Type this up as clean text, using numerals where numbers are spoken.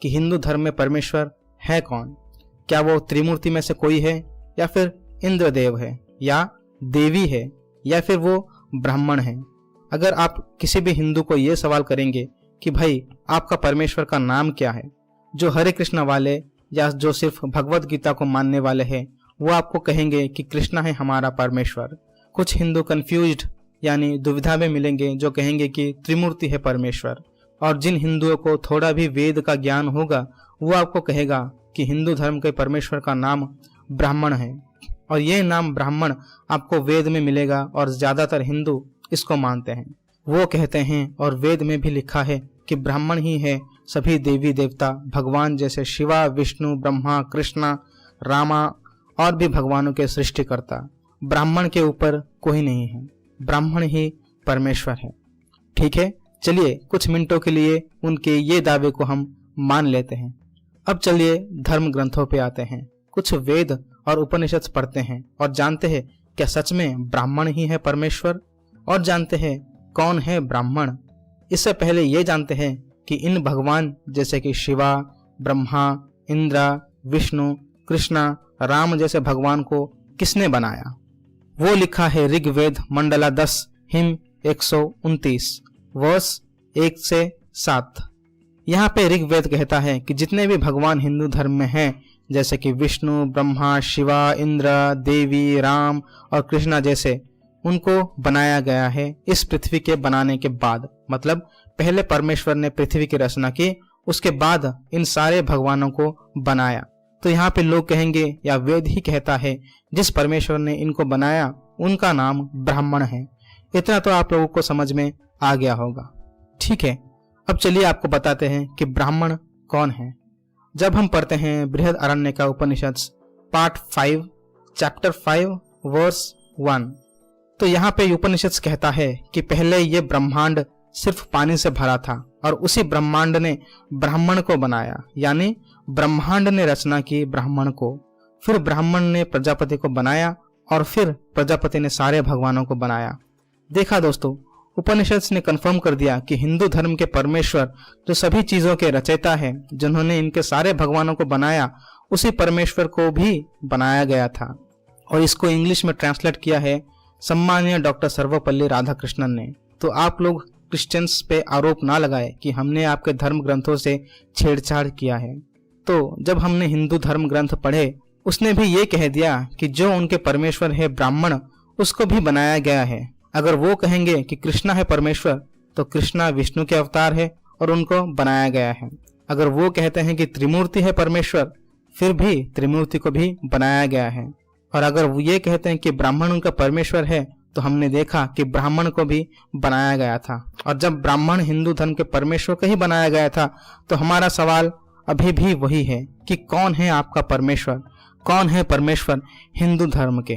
कि हिंदू धर्म में परमेश्वर है कौन। क्या वो त्रिमूर्ति में से कोई है, या फिर इंद्रदेव है, या देवी है, या फिर वो ब्राह्मण है। अगर आप किसी भी हिंदू को ये सवाल करेंगे कि भाई आपका परमेश्वर का नाम क्या है, जो हरे कृष्ण वाले या जो सिर्फ भगवत गीता को मानने वाले हैं वो आपको कहेंगे कि कृष्णा है हमारा परमेश्वर। कुछ हिंदू कंफ्यूज्ड यानी दुविधा में मिलेंगे जो कहेंगे कि त्रिमूर्ति है परमेश्वर। और जिन हिंदुओं को थोड़ा भी वेद का ज्ञान होगा वो आपको कहेगा कि हिंदू धर्म के परमेश्वर का नाम ब्राह्मण है, और ये नाम ब्राह्मण आपको वेद में मिलेगा और ज्यादातर हिंदू इसको मानते हैं। वो कहते हैं और वेद में भी लिखा है कि ब्राह्मण ही है सभी देवी देवता भगवान जैसे शिवा, विष्णु, ब्रह्मा, कृष्णा, रामा और भी भगवानों के सृष्टिकर्ता। ब्राह्मण के ऊपर कोई नहीं है, ब्राह्मण ही परमेश्वर है। ठीक है, चलिए कुछ मिनटों के लिए उनके ये दावे को हम मान लेते हैं। अब चलिए धर्म ग्रंथों पे आते हैं, कुछ वेद और उपनिषद पढ़ते हैं और जानते हैं क्या सच में ब्राह्मण ही है परमेश्वर, और जानते हैं कौन है ब्राह्मण। इससे पहले ये जानते हैं कि इन भगवान जैसे कि शिवा, ब्रह्मा, इंद्र, विष्णु, कृष्णा, राम जैसे भगवान को किसने बनाया। वो लिखा है ऋग्वेद मंडला 10 हिम 129 वर्ष 1 से 7। यहाँ पे ऋग्वेद कहता है कि जितने भी भगवान हिंदू धर्म में हैं जैसे कि विष्णु, ब्रह्मा, शिवा, इंद्र, देवी, राम और कृष्णा जैसे, उनको बनाया गया है इस पृथ्वी के बनाने के बाद। मतलब पहले परमेश्वर ने पृथ्वी की रचना की, उसके बाद इन सारे भगवानों को बनाया। तो यहाँ पे लोग कहेंगे या वेद ही कहता है जिस परमेश्वर ने इनको बनाया उनका नाम ब्राह्मण है। इतना तो आप लोगों को समझ में आ गया होगा। ठीक है, अब चलिए आपको बताते हैं कि ब्राह्मण कौन है। जब हम पढ़ते हैं बृहद अरण्य का उपनिषद पार्ट 5 चैप्टर 5 वर्स 1, तो यहाँ पे उपनिषद कहता है कि पहले ये ब्रह्मांड सिर्फ पानी से भरा था और उसी ब्रह्मांड ने ब्राह्मण को बनाया, यानी ब्रह्मांड ने रचना की ब्राह्मण को। फिर ब्राह्मण ने प्रजापति को बनाया और फिर प्रजापति ने सारे भगवानों को बनाया। देखा दोस्तों, उपनिषद ने कंफर्म कर दिया कि हिंदू धर्म के परमेश्वर जो सभी चीजों के रचयिता है, जिन्होंने इनके सारे भगवानों को बनाया, उसी परमेश्वर को भी बनाया गया था। और इसको इंग्लिश में ट्रांसलेट किया है सम्मानीय डॉक्टर सर्वपल्ली राधाकृष्णन ने। तो आप लोग क्रिश्चियंस पे आरोप ना लगाए कि हमने आपके धर्म ग्रंथों से छेड़छाड़ किया है। तो जब हमने हिंदू धर्म ग्रंथ पढ़े, उसने भी ये कह दिया कि जो उनके परमेश्वर है ब्राह्मण, उसको भी बनाया गया है। अगर वो कहेंगे कि कृष्णा है परमेश्वर, तो कृष्णा विष्णु के अवतार है और उनको बनाया गया है। अगर वो कहते हैं कि त्रिमूर्ति है परमेश्वर, फिर भी त्रिमूर्ति को भी बनाया गया है। और अगर वो ये कहते हैं कि ब्राह्मण उनका परमेश्वर है, तो हमने देखा कि ब्राह्मण को भी बनाया गया था। और जब ब्राह्मण हिंदू धर्म के परमेश्वर को ही बनाया गया था, तो हमारा सवाल अभी भी वही है कि कौन है आपका परमेश्वर, कौन है परमेश्वर हिंदू धर्म के।